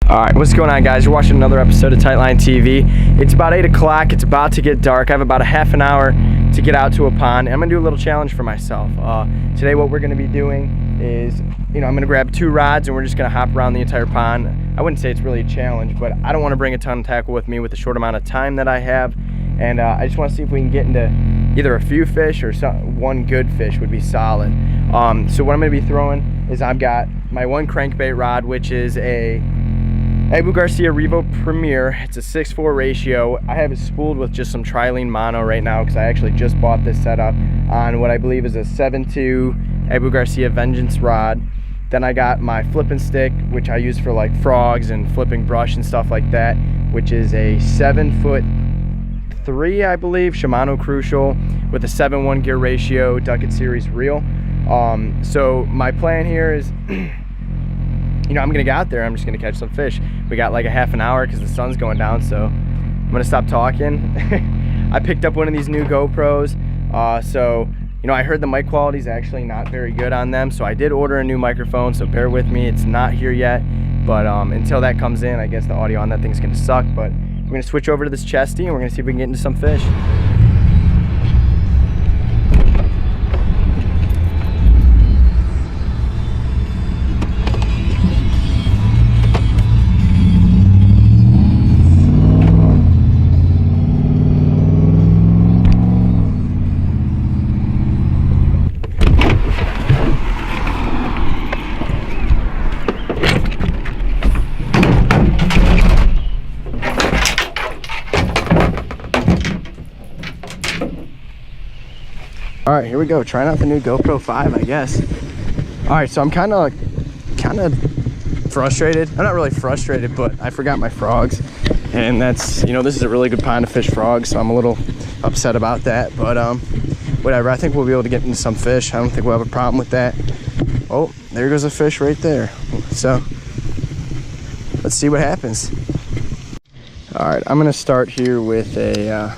All right, what's going on, guys? You're watching another episode of Tightline TV. It's about 8 o'clock. It's about to get dark. I have about a half an hour to get out to a pond. I'm gonna do a little challenge for myself. Today what we're gonna be doing is, I'm gonna grab 2 rods and we're just gonna hop around the entire pond. I wouldn't say it's really a challenge, but I don't wanna bring a ton of tackle with me with the short amount of time that I have. And I just wanna see if we can get into either a few fish or one good fish would be solid. So what I'm gonna be throwing is I've got my one crankbait rod, which is a Abu Garcia Revo Premier. It's a 6:4 ratio. I have it spooled with just some Trilene mono right now because I actually just bought this setup on what I believe is a 7.2 Abu Garcia Vengeance rod. Then I got my flipping stick, which I use for like frogs and flipping brush and stuff like that, which is a 7'3", I believe, Shimano Crucial with a 7:1 gear ratio Duckett Series reel. So my plan here is I'm gonna get out there. I'm just gonna catch some fish. We got like a half an hour because the sun's going down, so I'm gonna stop talking. I picked up one of these new GoPros, so I heard the mic quality is actually not very good on them, so I did order a new microphone, so bear with me. It's not here yet, but until that comes in, I guess the audio on that thing's gonna suck. But we're gonna switch over to this chesty and we're gonna see if we can get into some fish. All right, here we go. Trying out the new GoPro 5, I guess. All right, so I'm kind of frustrated. I'm not really frustrated, but I forgot my frogs. And that's, this is a really good pond to fish frogs, so I'm a little upset about that. But whatever, I think we'll be able to get into some fish. I don't think we'll have a problem with that. Oh, there goes a fish right there. So let's see what happens. All right, I'm gonna start here with a,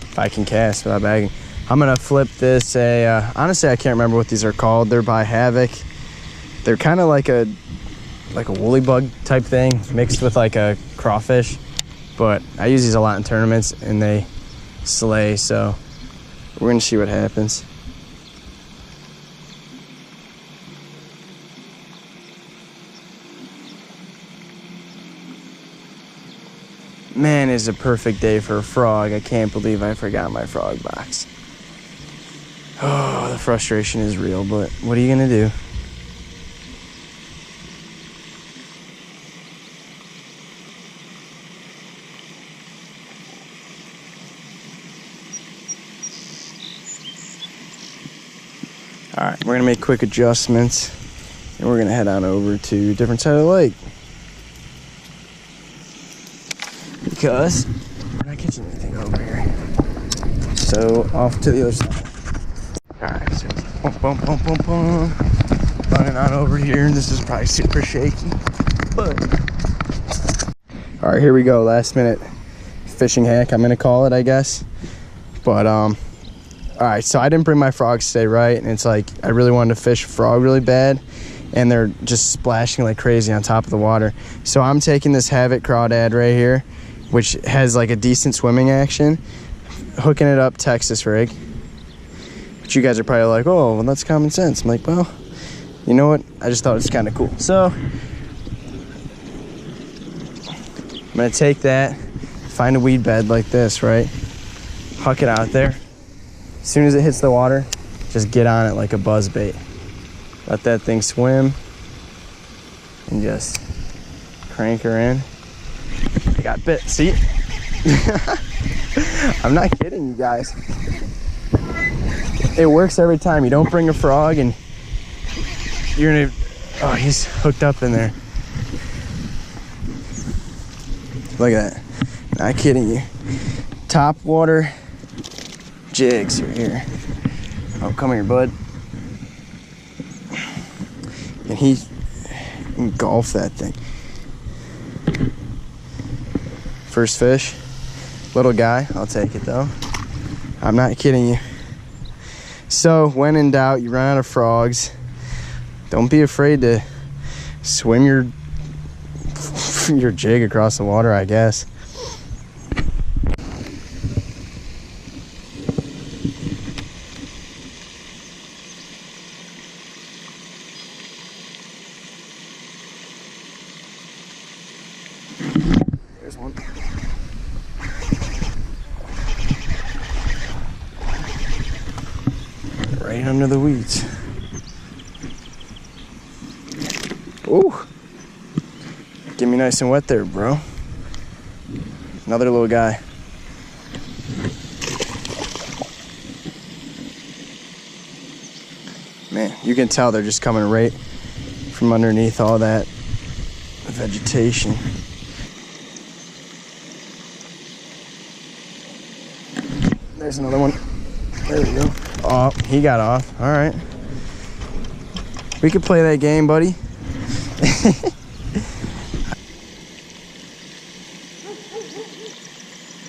if I can cast without bagging. I'm gonna flip this honestly I can't remember what these are called. They're by Havoc. They're kind of like a woolly bug type thing mixed with like a crawfish, but I use these a lot in tournaments and they slay, so we're gonna see what happens. Man, it's a perfect day for a frog. I can't believe I forgot my frog box. Oh, the frustration is real, but what are you gonna do? All right, we're gonna make quick adjustments and we're gonna head on over to a different side of the lake. Because we're not catching anything over here. So off to the other side. Alright, so boom, boom, boom, boom, boom. Running on over here, and this is probably super shaky. But alright, here we go. Last minute fishing hack, I'm gonna call it, I guess. But alright, so I didn't bring my frogs today, right? And it's like I really wanted to fish a frog really bad, and they're just splashing like crazy on top of the water. So I'm taking this Havoc crawdad right here, which has like a decent swimming action, hooking it up Texas rig. But you guys are probably like, oh, well, that's common sense. I'm like, well, you know what? I just thought it's kind of cool. So I'm gonna take that, find a weed bed like this, right? Huck it out there. As soon as it hits the water, just get on it like a buzz bait. Let that thing swim and just crank her in. I got bit, see? I'm not kidding you guys. It works every time. You don't bring a frog and you're gonna, oh, he's hooked up in there. Look at that, not kidding you. Top water jigs right here. Oh, come here, bud. And he engulfed that thing. First fish, little guy, I'll take it though. I'm not kidding you. So when in doubt, you run out of frogs, don't be afraid to swim your jig across the water, I guess. There's one. Right under the weeds. Ooh. Get me nice and wet there, bro. Another little guy. Man, you can tell they're just coming right from underneath all that vegetation. There's another one. There we go. Oh, he got off. All right. We could play that game, buddy.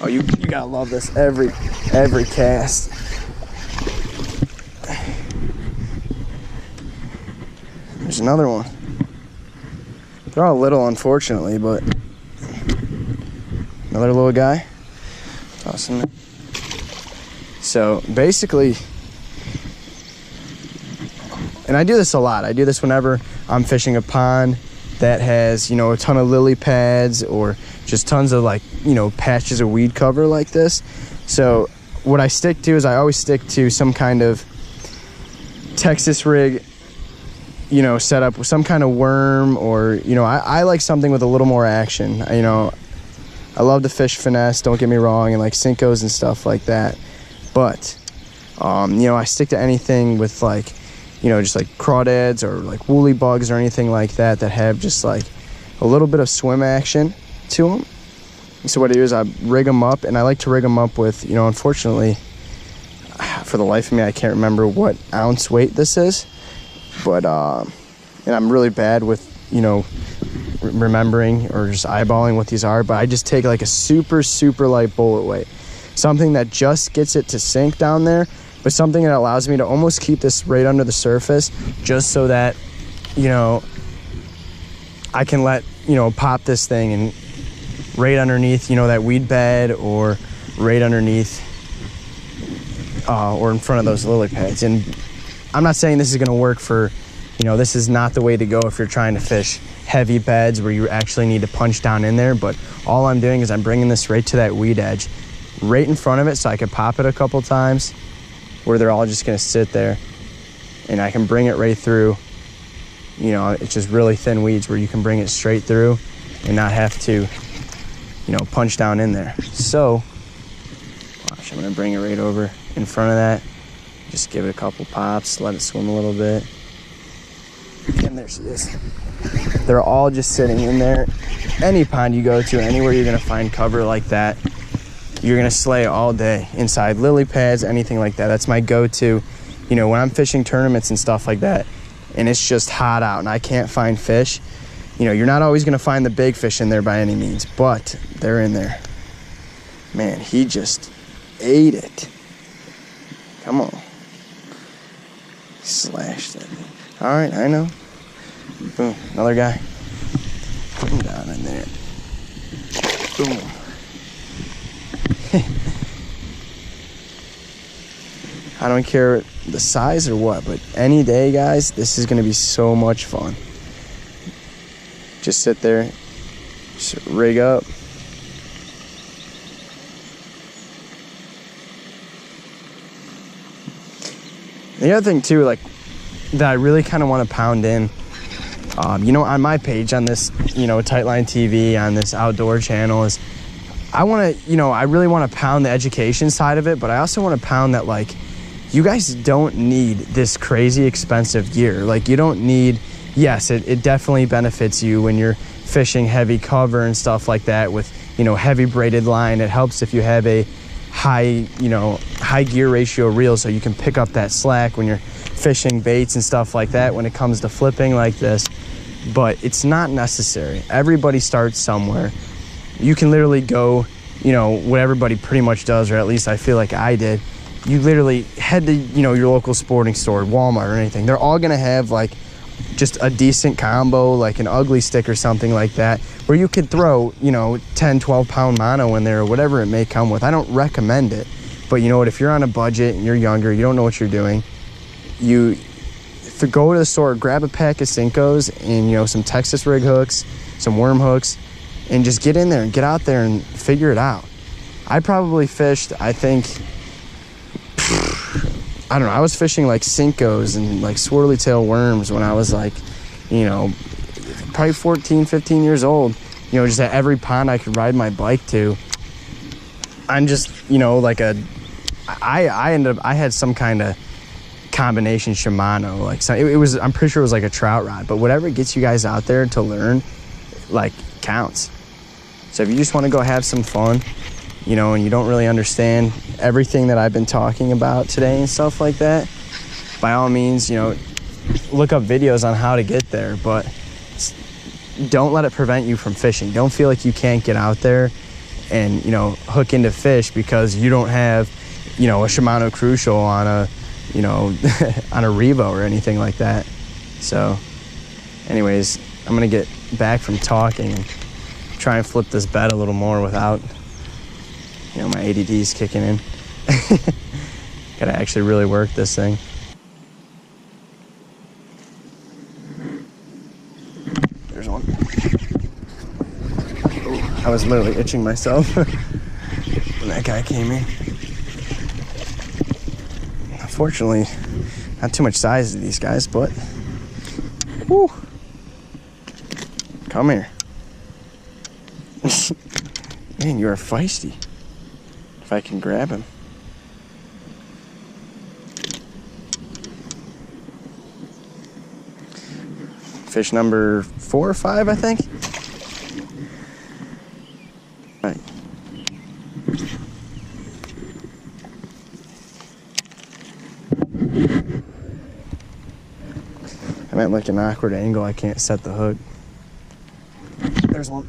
Oh, you gotta love this every cast. There's another one. They're all little, unfortunately, but another little guy. Tossing it. So basically, and I do this a lot. I do this whenever I'm fishing a pond that has, you know, a ton of lily pads or just tons of, like, you know, patches of weed cover like this. So what I stick to is I always stick to some kind of Texas rig, you know, set up with some kind of worm, or, you know, I like something with a little more action. You know, I love to fish finesse, don't get me wrong, and like Senkos and stuff like that. But, you know, I stick to anything with, like, you know, just like crawdads or like woolly bugs or anything like that that have just like a little bit of swim action to them. So what I do is I rig them up, and I like to rig them up with, you know, unfortunately, for the life of me, I can't remember what ounce weight this is. But, and I'm really bad with, you know, remembering or just eyeballing what these are. But I just take like a super, super light bullet weight. Something that just gets it to sink down there, but something that allows me to almost keep this right under the surface, just so that, you know, I can let, you know, pop this thing and right underneath, you know, that weed bed, or right underneath or in front of those lily pads. And I'm not saying this is going to work for, you know, this is not the way to go if you're trying to fish heavy beds where you actually need to punch down in there. But all I'm doing is I'm bringing this right to that weed edge, right in front of it, so I can pop it a couple times where they're all just going to sit there, and I can bring it right through. You know, it's just really thin weeds where you can bring it straight through and not have to, you know, punch down in there. So, watch, I'm going to bring it right over in front of that. Just give it a couple pops, let it swim a little bit. And there she is. They're all just sitting in there. Any pond you go to, anywhere you're going to find cover like that, you're going to slay all day. Inside lily pads, anything like that. That's my go-to. You know, when I'm fishing tournaments and stuff like that, and it's just hot out and I can't find fish, you know, you're not always going to find the big fish in there by any means, but they're in there. Man, he just ate it. Come on. Slashed it. All right, I know. Boom, another guy. Put him down in there. Boom. I don't care the size or what, but any day, guys, this is going to be so much fun. Just sit there, just rig up. The other thing too, like, that I really kind of want to pound in, you know, on my page, on this, you know, Tightline TV, on this outdoor channel, is I want to, you know, I really want to pound the education side of it, but I also want to pound that, like, you guys don't need this crazy expensive gear. Like, you don't need, yes, it definitely benefits you when you're fishing heavy cover and stuff like that with, you know, heavy braided line. It helps if you have a high, you know, high gear ratio reel, so you can pick up that slack when you're fishing baits and stuff like that when it comes to flipping like this. But it's not necessary. Everybody starts somewhere. You can literally go, you know, what everybody pretty much does, or at least I feel like I did. You literally head to, you know, your local sporting store, Walmart or anything. They're all gonna have like just a decent combo, like an ugly stick or something like that, where you could throw, you know, 10, 12 pound mono in there or whatever it may come with. I don't recommend it, but you know what, if you're on a budget and you're younger, you don't know what you're doing, go to the store, grab a pack of Senkos and, you know, some Texas rig hooks, some worm hooks, and just get in there and get out there and figure it out. I probably fished, I think, I don't know, I was fishing like Senkos and like swirly tail worms when I was like, you know, probably 14, 15 years old, you know, just at every pond I could ride my bike to. I'm just, you know, like I had some kind of combination Shimano, like, so it was, I'm pretty sure it was like a trout rod, but whatever gets you guys out there to learn, like, counts. So if you just want to go have some fun, you know, and you don't really understand everything that I've been talking about today and stuff like that, by all means, you know, look up videos on how to get there, but don't let it prevent you from fishing. Don't feel like you can't get out there and, you know, hook into fish because you don't have, you know, a Shimano Crucial on a, you know, on a Revo or anything like that. So anyways, I'm gonna get back from talking and try and flip this bed a little more without, you know, my ADD's kicking in. Gotta actually really work this thing. There's one. Oh, I was literally itching myself when that guy came in. Unfortunately, not too much size to these guys, but whew. Come here. Man, you are feisty. If I can grab him. Fish number 4 or 5, I think. Right. I'm at like an awkward angle. I can't set the hook. There's one.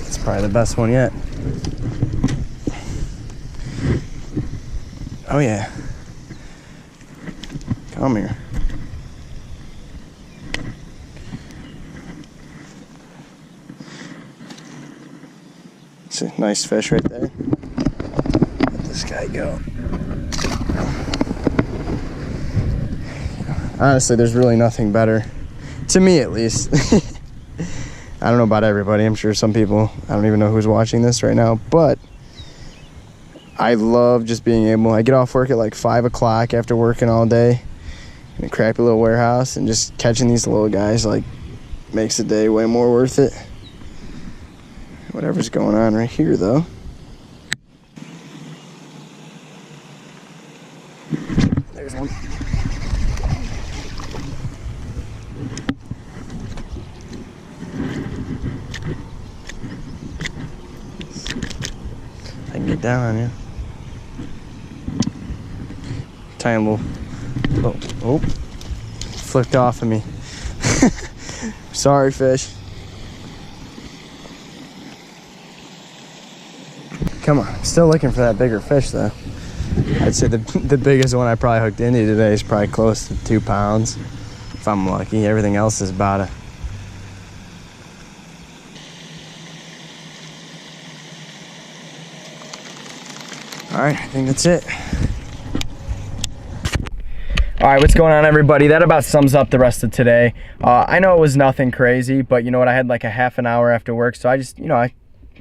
It's probably the best one yet. Oh yeah. Come here. It's a nice fish right there. Let this guy go. Honestly, there's really nothing better, to me at least. I don't know about everybody. I'm sure some people, I don't even know who's watching this right now, but I love just being able, I get off work at like 5 o'clock after working all day in a crappy little warehouse, and just catching these little guys like makes the day way more worth it. Whatever's going on right here though. There's one. I can get down on you. Tiny little, oh, flicked off of me. Sorry, fish. Come on, I'm still looking for that bigger fish though. I'd say the biggest one I probably hooked into today is probably close to 2 pounds, if I'm lucky. Everything else is about a... All right, I think that's it. All right, what's going on, everybody? That about sums up the rest of today. I know it was nothing crazy, but you know what? I had like a half an hour after work, so I just, you know, I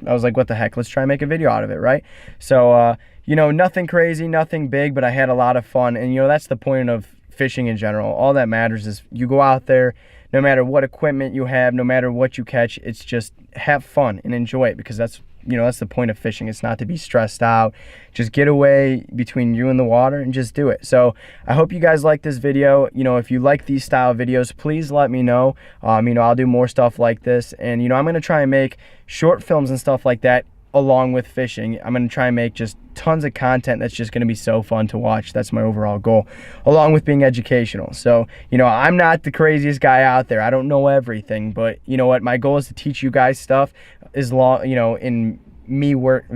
was like, what the heck? Let's try and make a video out of it, right? So, you know, nothing crazy, nothing big, but I had a lot of fun. And, you know, that's the point of fishing in general. All that matters is you go out there, no matter what equipment you have, no matter what you catch, it's just have fun and enjoy it, because that's, you know, that's the point of fishing. It's not to be stressed out. Just get away between you and the water and just do it. So I hope you guys like this video. You know, if you like these style videos, please let me know. You know, I'll do more stuff like this. And, you know, I'm going to try and make short films and stuff like that along with fishing. I'm going to try and make just tons of content that's just going to be so fun to watch. That's my overall goal, along with being educational. So, you know, I'm not the craziest guy out there. I don't know everything, but you know what? My goal is to teach you guys stuff as long, you know, in me work,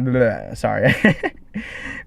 sorry.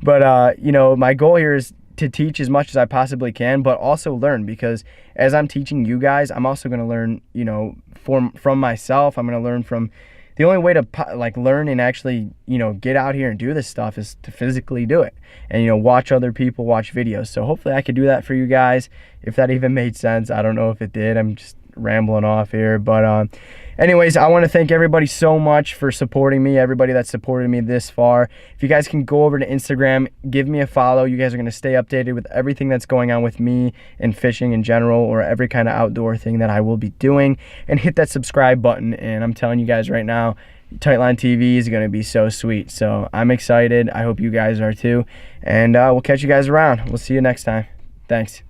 But, you know, my goal here is to teach as much as I possibly can, but also learn, because as I'm teaching you guys, I'm also going to learn, you know, from myself. I'm going to learn from, the only way to like learn and actually, you know, get out here and do this stuff is to physically do it and, you know, watch other people, watch videos. So hopefully I could do that for you guys. If that even made sense, I don't know if it did. I'm just rambling off here, but anyways, I want to thank everybody so much for supporting me, everybody that supported me this far. If you guys can go over to Instagram, give me a follow. You guys are going to stay updated with everything that's going on with me and fishing in general, or every kind of outdoor thing that I will be doing, and hit that subscribe button. And I'm telling you guys right now, Tightline TV is going to be so sweet. So I'm excited. I hope you guys are too, and we'll catch you guys around. We'll see you next time. Thanks.